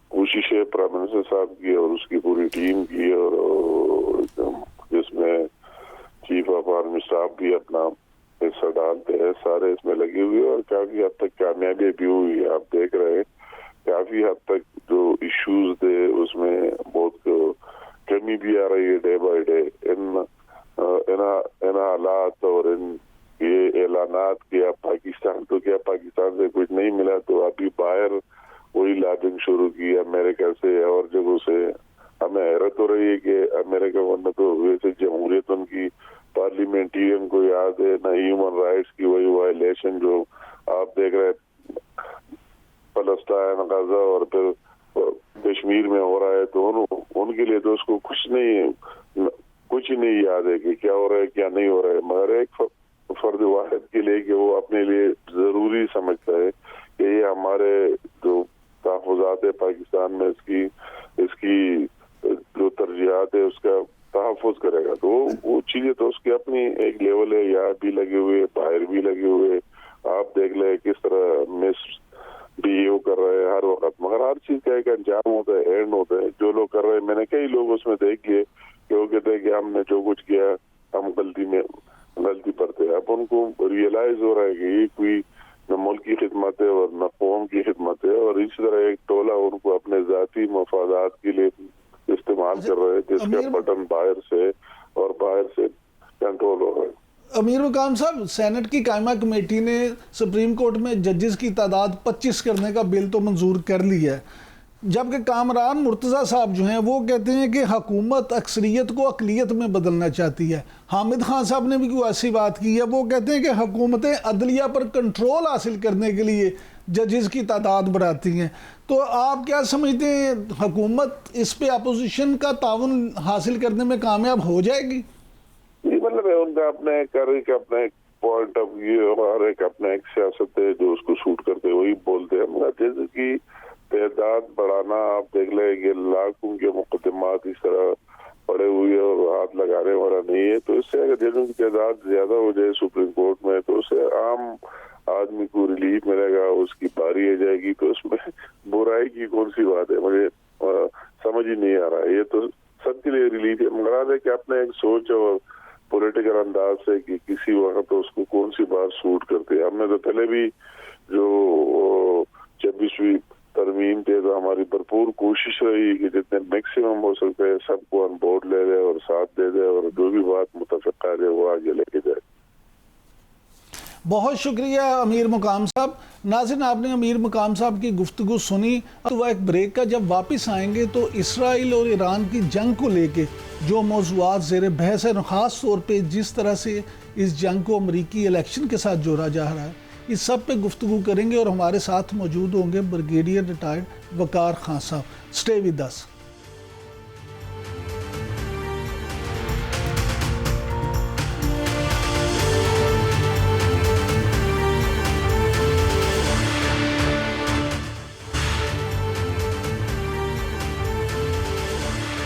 کوشش ہے پرائم منسٹر صاحب کی اور اس کی پوری ٹیم کی، اور جس میں چیف آف آرمی اسٹاف بھی اپنا حصہ ڈالتے ہیں، سارے اس میں لگے ہوئے اور کافی حد تک کامیابی بھی ہوئی ہے. آپ دیکھ رہے ہیں کافی حد تک جو ایشوز تھے اس میں بہت کمی بھی آ رہی ہے ڈے بائی ڈے. ان حالات اور ان یہ اعلانات کہ اب پاکستان تو کیا پاکستان سے کچھ نہیں ملا تو ابھی باہر وہی لابنگ شروع کی امریکہ سے اور جگہوں سے. ہمیں حیرت ہو رہی ہے کہ امریکہ ورنہ تو ویسے جمہوریت ان کی پارلیمنٹرین کو یاد ہے، نہ ہیومن رائٹس کی وہی وائلیشن جو آپ دیکھ رہے فلسطین، غزہ اور پھر کشمیر میں ہو رہا ہے. تو ان کے لیے تو اس کو کچھ ہی نہیں یاد ہے کہ کیا ہو رہا ہے کیا نہیں ہو رہا ہے. مگر ایک فرد واحد کے لیے کہ وہ اپنے لیے ضروری سمجھتا ہے کہ یہ ہمارے جو تحفظات ہے پاکستان میں اس کی جو ترجیحات ہے اس کا تحفظ کرے گا. تو وہ چیزیں تو اس کی اپنی ایک لیول ہے، یہاں بھی لگے ہوئے باہر بھی لگے ہوئے. آپ دیکھ لیں کس طرح مس بہیو کر رہے ہیں ہر وقت. مگر ہر چیز کا ایک انجام ہوتا ہے، اینڈ ہوتا ہے. جو لوگ کر رہے ہیں، میں نے کئی لوگ اس میں دیکھ لیے کہ وہ کہتے ہیں کہ ہم نے جو کچھ کیا ہم غلطی پر تھے. اب ان کو ریئلائز ہو رہا ہے کہ یہ کوئی نہ ملک کی خدمت ہے اور نہ قوم کی خدمت ہے، اور اسی طرح ایک ٹولہ ان کو اپنے ذاتی مفادات کے لیے استعمال کر رہے ہیں جس کا بٹن باہر سے کنٹرول ہو رہا ہے.
امیر مقام صاحب، سینٹ کی قائمہ کمیٹی نے سپریم کورٹ میں ججز کی تعداد 25 کرنے کا بل تو منظور کر لی ہے، جبکہ کامران مرتضیٰ صاحب جو ہیں وہ کہتے ہیں کہ حکومت اکثریت کو اقلیت میں بدلنا چاہتی ہے. حامد خان صاحب نے بھی کوئی ایسی بات کی ہے، وہ کہتے ہیں کہ حکومتیں عدلیہ پر کنٹرول حاصل کرنے کے لیے ججز کی تعداد بڑھاتی ہیں. تو آپ کیا سمجھتے ہیں حکومت اس پہ اپوزیشن کا تعاون حاصل کرنے میں کامیاب ہو جائے گی؟
مطلب ان کا اپنے اپنا ایک پوائنٹ آف ویو اور اپنا ایک سیاست ہے جو اس کو سوٹ کرتے وہی بولتے ہیں. مگر جیسے کی تعداد بڑھانا آپ دیکھ لیں کہ لاکھوں کے مقدمات اس طرح پڑے ہوئے اور ہاتھ لگانے والا نہیں ہے. تو اس سے اگر ججوں کی تعداد زیادہ ہو جائے سپریم کورٹ میں تو اس سے عام آدمی کو ریلیف ملے گا, اس کی باری آ جائے گی, تو اس میں برائی کی کون سی بات ہے؟ مجھے سمجھ ہی نہیں آ رہا. یہ تو سب کے لیے ریلیف ہے. مراد ہے کہ اپنے ایک سوچ اور پولیٹیکل انداز سے کہ کسی وقت اس کو کون سی بات سوٹ کرتے. ہم نے تو پہلے بھی جو 26ویں ترمیم تھے تو ہماری بھرپور کوشش رہی کہ جتنے میکسیمم ہو سکتے ہیں سب کو آن بورڈ لے لے اور ساتھ دے دے, اور جو بھی بات متفق ہے وہ آگے لے کے جائے.
بہت شکریہ امیر مقام صاحب. ناظرین, آپ نے امیر مقام صاحب کی گفتگو سنی. تو وہ ایک بریک کا جب واپس آئیں گے تو اسرائیل اور ایران کی جنگ کو لے کے جو موضوعات زیر بحث ہیں, خاص طور پہ جس طرح سے اس جنگ کو امریکی الیکشن کے ساتھ جوڑا جا رہا ہے, اس سب پہ گفتگو کریں گے. اور ہمارے ساتھ موجود ہوں گے بریگیڈیئر ریٹائرڈ وقار خان صاحب. Stay with us.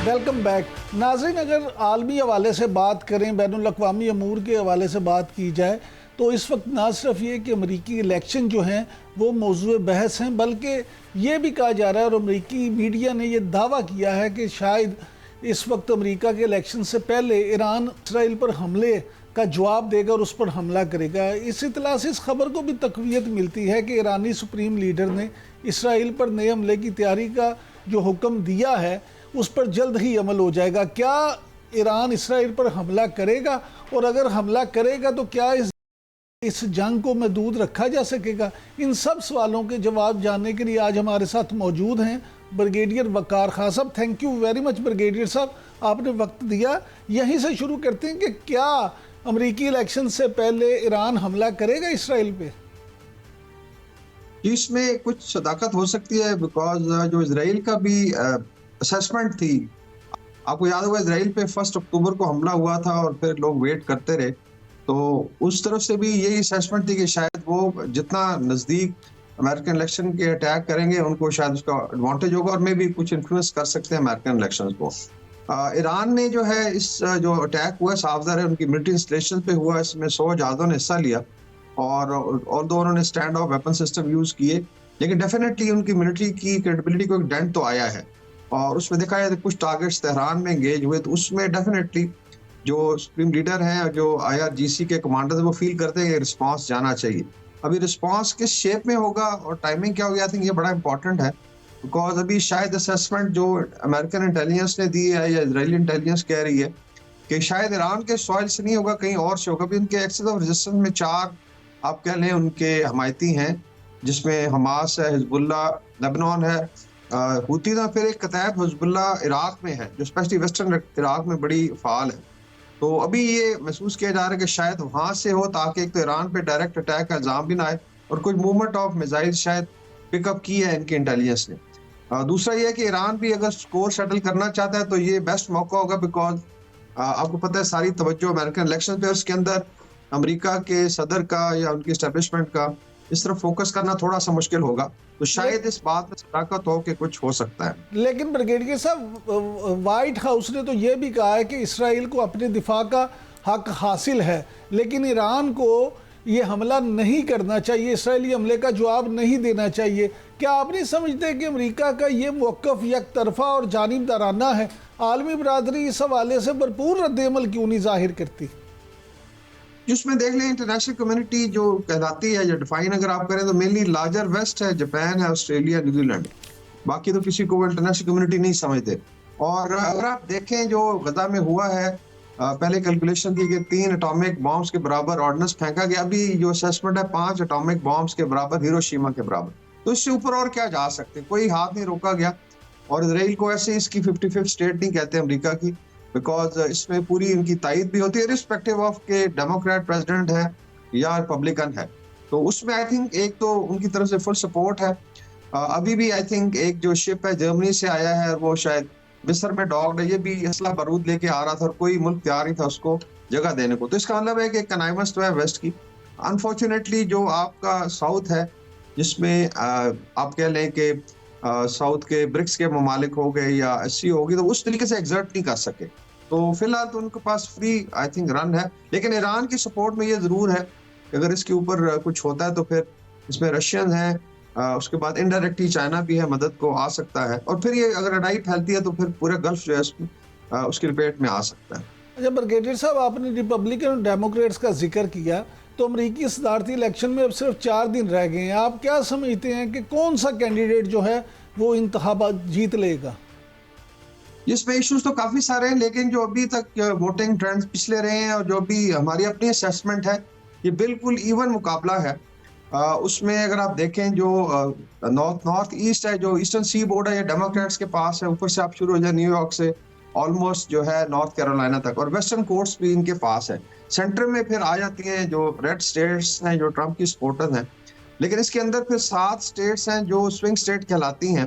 Welcome back. ناظرین, اگر عالمی حوالے سے بات کریں, بین الاقوامی امور کے حوالے سے بات کی جائے تو اس وقت نہ صرف یہ کہ امریکی الیکشن جو ہیں وہ موضوع بحث ہیں, بلکہ یہ بھی کہا جا رہا ہے اور امریکی میڈیا نے یہ دعویٰ کیا ہے کہ شاید اس وقت امریکہ کے الیکشن سے پہلے ایران اسرائیل پر حملے کا جواب دے گا اور اس پر حملہ کرے گا. اس اطلاع سے اس خبر کو بھی تقویت ملتی ہے کہ ایرانی سپریم لیڈر نے اسرائیل پر نئے حملے کی تیاری کا جو حکم دیا ہے اس پر جلد ہی عمل ہو جائے گا. کیا ایران اسرائیل پر حملہ کرے گا, اور اگر حملہ کرے گا تو کیا اس جنگ کو محدود رکھا جا سکے گا؟ ان سب سوالوں کے جواب جاننے کے لیے آج ہمارے ساتھ موجود ہیں بریگیڈیئر وقار خان صاحب. Thank you very much brigadier صاحب, آپ نے وقت دیا. یہیں سے شروع کرتے ہیں کہ کیا امریکی الیکشن سے پہلے ایران حملہ کرے گا اسرائیل پہ؟
اس میں کچھ صداقت ہو سکتی ہے, بیکاز جو اسرائیل کا بھی اسیسمنٹ تھی, آپ کو یاد ہوگا اسرائیل پہ 1 اکتوبر کو حملہ ہوا تھا اور پھر لوگ ویٹ کرتے رہے, تو اس طرف سے بھی یہی اسیسمنٹ تھی کہ شاید وہ جتنا نزدیک امریکن الیکشن کے اٹیک کریں گے ان کو شاید اس کا ایڈوانٹیج ہوگا, اور میں بھی کچھ انفلوئنس کر سکتے ہیں امریکن الیکشن کو. ایران نے جو ہے اس جو اٹیک ہوا صاف ظاہر ہے ان کی ملٹری انسٹالیشن پہ ہوا, اس میں 100 جہازوں نے حصہ لیا اور دو انہوں نے stand of weapon system use کیے, لیکن ڈیفینیٹلی ان کی ملٹری کی کریڈیبلٹی کو ایک ڈینٹ تو آیا ہے. اور اس میں دیکھا جائے تو کچھ ٹارگیٹس تہران میں انگیج ہوئے, تو اس میں ڈیفینیٹلی جو سپریم لیڈر ہیں اور جو IRGC کے کمانڈر ہیں وہ فیل کرتے ہیں کہ رسپانس جانا چاہیے. ابھی رسپانس کس شیپ میں ہوگا اور ٹائمنگ کیا ہوگی, آئی تھنک یہ بڑا امپورٹنٹ ہے, بیکاز ابھی شاید اسیسمنٹ جو امریکن انٹیلیجنس نے دی ہے یا اسرائیلی انٹیلیجنس کہہ رہی ہے کہ شاید ایران کے سوائل سے نہیں ہوگا, کہیں اور سے ہوگا. ابھی ان کے ایکسس آف ریزسٹنس میں 4 آپ کہہ لیں ان کے حمایتی ہیں, جس میں حماس ہے, حزب اللہ لیبنان ہے, ہوتی تھا, پھر ایک کتائب حزب اللہ عراق میں ہے جو اسپیشلی ویسٹرن عراق میں بڑی فعال ہے. تو ابھی یہ محسوس کیا جا رہا ہے کہ شاید وہاں سے ہو, تاکہ ایک تو ایران پہ ڈائریکٹ اٹیک کا الزام بھی نہ آئے, اور کچھ موومنٹ آف میزائل شاید پک اپ کی ہے ان کے انٹیلیجنس نے. دوسرا یہ ہے کہ ایران بھی اگر سکور سیٹل کرنا چاہتا ہے تو یہ بیسٹ موقع ہوگا, بیکاز آپ کو پتہ ہے ساری توجہ امریکن الیکشن پہ, اس کے اندر امریکہ کے صدر کا یا ان کی اسٹیبلشمنٹ کا اس طرف فوکس کرنا تھوڑا سا مشکل ہوگا. تو شاید اس بات میں صداقت ہو کہ کچھ ہو سکتا ہے.
لیکن بریگیڈیئر صاحب, وائٹ ہاؤس نے تو یہ بھی کہا ہے کہ اسرائیل کو اپنے دفاع کا حق حاصل ہے, لیکن ایران کو یہ حملہ نہیں کرنا چاہیے, اسرائیلی حملے کا جواب نہیں دینا چاہیے. کیا آپ نہیں سمجھتے کہ امریکہ کا یہ موقف یک طرفہ اور جانبدارانہ ہے؟ عالمی برادری اس حوالے سے بھرپور رد عمل کیوں نہیں ظاہر کرتی؟
جس میں دیکھ لیں انٹرنیشنل کمیونٹی جو کہلاتی ہے یا ڈیفائن اگر آپ کریں تو مینلی لارجر ویسٹ ہے, جاپان ہے, آسٹریلیا, نیوزی لینڈ, باقی تو کسی کو وہ انٹرنیشنل کمیونٹی نہیں سمجھتے. اور اگر آپ دیکھیں جو غزہ میں ہوا ہے, پہلے کیلکولیشن تھی کہ 3 اٹامک بامز کے برابر آرڈننس پھینکا گیا, ابھی جو اسیسمنٹ ہے 5 اٹامک بامز کے برابر, ہیروشیما کے برابر. تو اس سے اوپر اور کیا جا سکتے, کوئی ہاتھ نہیں روکا گیا. اور اسرائیل کو ایسے اس کی 55th اسٹیٹ نہیں کہتے امریکہ کی, بیکاز اس میں پوری ان کی تائید بھی ہوتی ہے ریسپیکٹیو آف کہ ڈیموکریٹ پریزیڈنٹ ہے یا ریپبلکن ہے. تو اس میں آئی تھنک ایک تو ان کی طرف سے فل سپورٹ ہے. ابھی بھی آئی تھنک ایک جو شپ ہے جرمنی سے آیا ہے, وہ شاید مصر میں ڈاگڈ ہے, یہ بھی اسلحہ بارود لے کے آ رہا تھا اور کوئی ملک تیار نہیں تھا اس کو جگہ دینے کو. تو اس کا مطلب ہے کہ کنائمس تو ہے ویسٹ کی. انفارچونیٹلی جو آپ کا ساؤتھ ہے, جس میں آپ کہہ لیں کہ ساؤتھ کے برکس کے ممالک ہو گئے یا ایسی ہوگی, تو اس طریقے سے ایگزرٹ نہیں کر سکے. تو فی الحال تو ان کے پاس فری آئی تھنک رن ہے. لیکن ایران کی سپورٹ میں یہ ضرور ہے کہ اگر اس کے اوپر کچھ ہوتا ہے تو پھر اس میں رشین ہیں، اس کے بعد انڈائریکٹلی چائنا بھی ہے، مدد کو آ سکتا ہے، اور پھر یہ اگر لڑائی پھیلتی ہے تو پھر پورا گلف جو ہے اس کی لپیٹ میں آ سکتا ہے۔
اچھا بریگیڈیئر صاحب، آپ نے ریپبلکن اور ڈیموکریٹس کا ذکر کیا، تو امریکی صدارتی الیکشن میں اب صرف 4 دن رہ گئے ہیں، آپ کیا سمجھتے ہیں کہ کون سا کینڈیڈیٹ جو ہے وہ انتخابات جیت لے گا؟
اس میں ایشوز تو کافی سارے ہیں، لیکن جو ابھی تک ووٹنگ ٹرینڈز پچھلے رہے ہیں اور جو بھی ہماری اپنی اسیسمنٹ ہے، یہ بالکل ایون مقابلہ ہے۔ اس میں اگر آپ دیکھیں جو نارتھ ایسٹ ہے، جو ایسٹرن سی بورڈ ہے، یہ ڈیموکریٹس کے پاس ہے، اوپر سے آپ شروع ہو جائیں نیو یارک سے آلموسٹ جو ہے نارتھ کیرولائنا تک، اور ویسٹرن کوسٹ بھی ان کے پاس ہے۔ سینٹر میں پھر آ جاتی ہیں جو ریڈ سٹیٹس ہیں جو ٹرمپ کی سپورٹر ہیں، لیکن اس کے اندر پھر 7 سٹیٹس ہیں جو سوئنگ سٹیٹ کہلاتی ہیں،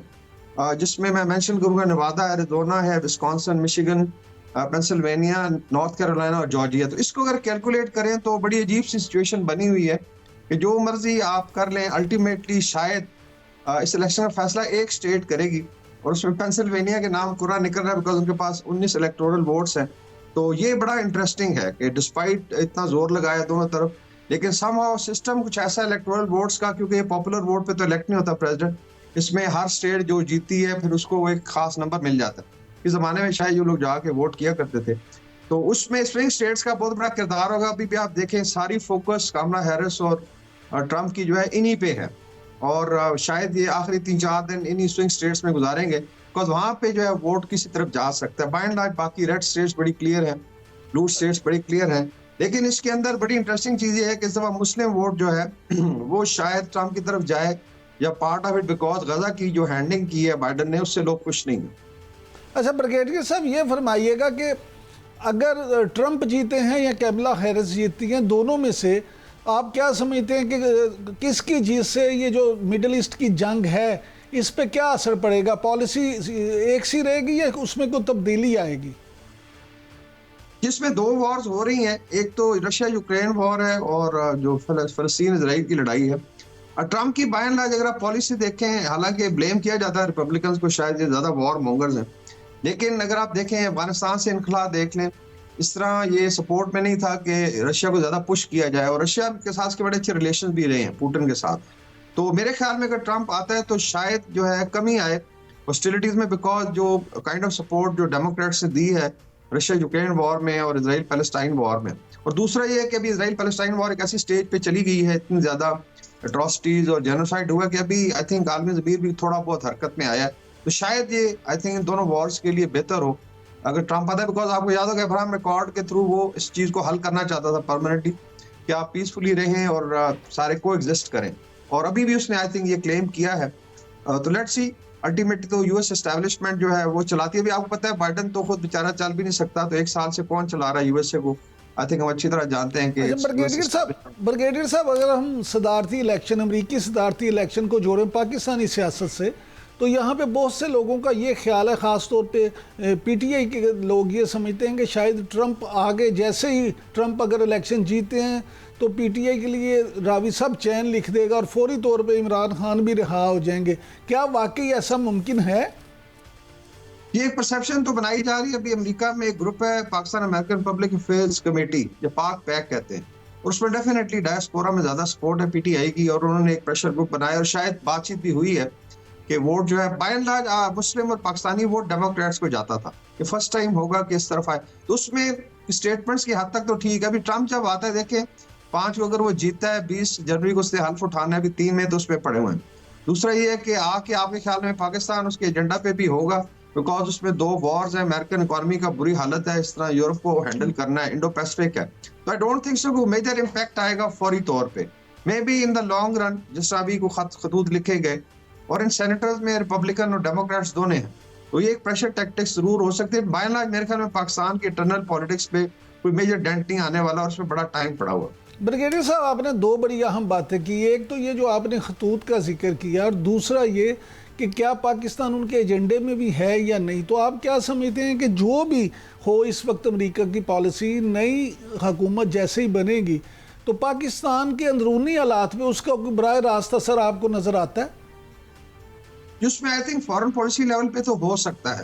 جس میں مینشن کروں گا نیوادا، ایریزونا ہے، Wisconsin, Michigan, Pennsylvania, north Carolina اور جارجیا۔ تو اس کو اگر کیلکولیٹ کریں تو بڑی عجیب سی سچویشن بنی ہوئی ہے کہ جو مرضی آپ کر لیں، الٹیمیٹلی شاید اس الیکشن کا فیصلہ ایک سٹیٹ کرے گی، اور اس میں پینسلوینیا کے نام پورا نکل رہا ہے بیکاز ان کے پاس 19 الیکٹورل ووٹس ہیں۔ تو یہ بڑا انٹرسٹنگ ہے کہ ڈسپائٹ اتنا زور لگایا دونوں طرف، لیکن سم ہاؤ سسٹم کچھ ایسا الیکٹورل ووٹس کا، کیونکہ یہ پاپولر ووٹ پہ تو الیکٹ نہیں ہوتا پریزیڈنٹ، اس میں ہر سٹیٹ جو جیتی ہے پھر اس کو ایک خاص نمبر مل جاتا ہے۔ اس زمانے میں شاید جو لوگ جا کے ووٹ کیا کرتے تھے، تو اس میں سوئنگ سٹیٹس کا بہت بڑا کردار ہوگا۔ ابھی بھی آپ دیکھیں ساری فوکس کاملا ہیرس اور ٹرمپ کی جو ہے انہی پہ ہے، اور شاید یہ آخری 3-4 دن انہی سوئنگ سٹیٹس میں گزاریں گے، بیکاز وہاں پہ جو ہے ووٹ کسی طرف جا سکتا ہے۔ بائی اینڈ لارج باقی ریڈ سٹیٹس بڑی کلیئر ہیں، بلو سٹیٹس بڑی کلیئر ہیں، لیکن اس کے اندر بڑی انٹرسٹنگ چیز یہ ہے کہ اس دفعہ مسلم ووٹ جو ہے وہ شاید ٹرمپ کی طرف جائے، یا part of it, because Gaza کی جو ہینڈلنگ کی ہے بائیڈن نے، اس سے لوگ خوش نہیں ہیں۔
اچھا بریگیڈیئر صاحب، یہ فرمائیے گا کہ اگر ٹرمپ جیتے ہیں یا کیملا ہیرس جیتتی ہیں، دونوں میں سے آپ کیا سمجھتے ہیں کہ کس کی جیت سے یہ جو مڈل ایسٹ کی جنگ ہے اس پہ کیا اثر پڑے گا؟ پالیسی ایک سی رہے گی یا اس میں کوئی تبدیلی آئے گی؟
جس میں 2 وارز ہو رہی ہیں، ایک تو رشیا یوکرین وار ہے اور جو فلسطین اسرائیل کی لڑائی ہے۔ ٹرمپ کی بائی اینڈ لارج اگر آپ پالیسی دیکھیں، حالانکہ بلیم کیا جاتا ہے ریپبلکنز کو، شاید یہ زیادہ وار مونگرز ہیں، لیکن اگر آپ دیکھیں افغانستان سے انخلا دیکھ لیں، اس طرح یہ سپورٹ میں نہیں تھا کہ رشیا کو زیادہ پش کیا جائے، اور رشیا کے ساتھ کے بڑے اچھے ریلیشن بھی رہے ہیں پوٹن کے ساتھ۔ تو میرے خیال میں اگر ٹرمپ آتا ہے تو شاید جو ہے کمی آئے ہاسٹیلٹیز میں، بیکاز جو کائنڈ آف سپورٹ جو ڈیموکریٹس نے دی ہے رشیا یوکرین وار میں اور اسرائیل پیلسٹائن وار میں۔ اور دوسرا یہ ہے کہ ابھی اسرائیل پیلسٹائن وار ایک ایسی سٹیج پہ چلی گئی ہے، اتنی زیادہ اٹراسٹیز اور جینوسائڈ ہوا کہ ابھی آئی تھنک عالمی ضمیر بھی تھوڑا بہت حرکت میں آیا ہے۔ تو شاید یہ آئی تھنک ان دونوں وارز کے لیے بہتر ہو اگر ٹرمپ آتا ہے، بیکاز آپ کو یاد ہوگا ابراہم ایکارڈ کے تھرو وہ اس چیز کو حل کرنا چاہتا تھا پرماننٹلی، کہ آپ پیسفلی رہیں اور سارے کو ایگزسٹ کریں، اور ابھی بھی اس نے آئی تھنک یہ کلیم کیا ہے۔ تو لیٹس سی، الٹیمیٹلی تو یو ایس اسٹیبلشمنٹ جو ہے وہ چلاتی ہے۔ ابھی آپ کو پتہ ہے بائیڈن تو خود بیچارہ چل بھی نہیں سکتا، تو 1 سال سے کون چلا رہا ہے یو ایس اے کو؟ آئی تھنک ہم اچھی طرح جانتے ہیں کہ
بریگیڈیئر صاحب اگر ہم صدارتی الیکشن، امریکی صدارتی الیکشن کو جوڑیں پاکستانی سیاست سے، تو یہاں پہ بہت سے لوگوں کا یہ خیال ہے، خاص طور پہ پی ٹی آئی کے لوگ یہ سمجھتے ہیں کہ شاید ٹرمپ آگے، جیسے ہی ٹرمپ اگر الیکشن جیتے ہیں تو پی ٹی آئی کے لیے راوی صاحب چین لکھ دے گا اور فوری طور پہ عمران خان بھی رہا ہو جائیں گے۔ کیا واقعی ایسا ممکن ہے؟
یہ ایک پرسیپشن تو بنائی جا رہی ہے۔ ابھی امریکہ میں ایک گروپ ہے Pakistan American public affairs committee, جو پاک پیک کہتے ہیں، اور اس میں ڈیفینیٹلی ڈائسپورا میں زیادہ سپورٹ ہے پی ٹی آئی کی، اور انہوں نے ایک پریشر گروپ بنایا، اور شاید بات چیت بھی ہوئی ہے کہ ووٹ جو ہے بائی اینڈ لارج مسلم اور پاکستانی ووٹ ڈیموکریٹس کو جاتا تھا، کہ فرسٹ ٹائم ہوگا کہ اس طرف آئے۔ تو اس میں اسٹیٹمنٹس کی حد تک تو ٹھیک ہے۔ ابھی ٹرمپ جب آتا ہے، دیکھیں 5 کو اگر وہ جیتتا ہے، 20 جنوری کو اس سے حلف اٹھانا ہے، ابھی 3 میں تو اس پہ پڑے ہوئے ہیں۔ دوسرا یہ ہے کہ آپ کے خیال میں پاکستان اس کے ایجنڈا پہ بھی ہوگا، بیکاز اس میں 2 وارز ہیں، امریکن اکانومی کا بری حالت ہے، اس طرح یورپ کو ہینڈل کرنا ہے، انڈو پیسفک ہے۔ تو آئی ڈونٹ تھنک سو کہ میجر امپیکٹ آئے گا فوری طور پہ، may be in the long run, جس طرح ابھی کو خطوط لکھے گئے، اور ان سینیٹرز میں ریپبلکن اور ڈیموکریٹس دونوں ہیں، تو یہ ایک پریشر ٹیکٹکس ضرور ہو سکتے ہیں۔ بائی اینڈ لارج میرے خیال میں پاکستان کے انٹرنل پالیٹکس پہ کوئی میجر ڈینٹ نہیں آنے والا، اور اس میں بڑا ٹائم پڑا ہوا۔
بریگیڈیئر صاحب، آپ نے 2 بڑی اہم باتیں کی، ایک تو یہ جو آپ نے خطوط کا ذکر کیا، اور دوسرا یہ کہ کیا پاکستان ان کے ایجنڈے میں بھی ہے یا نہیں۔ تو آپ کیا سمجھتے ہیں کہ جو بھی ہو اس وقت امریکہ کی پالیسی، نئی حکومت جیسے ہی بنے گی، تو پاکستان کے اندرونی حالات میں اس کا براہ راست اثر آپ کو نظر آتا ہے؟
جس میں I think foreign policy level پہ تو ہو سکتا ہے،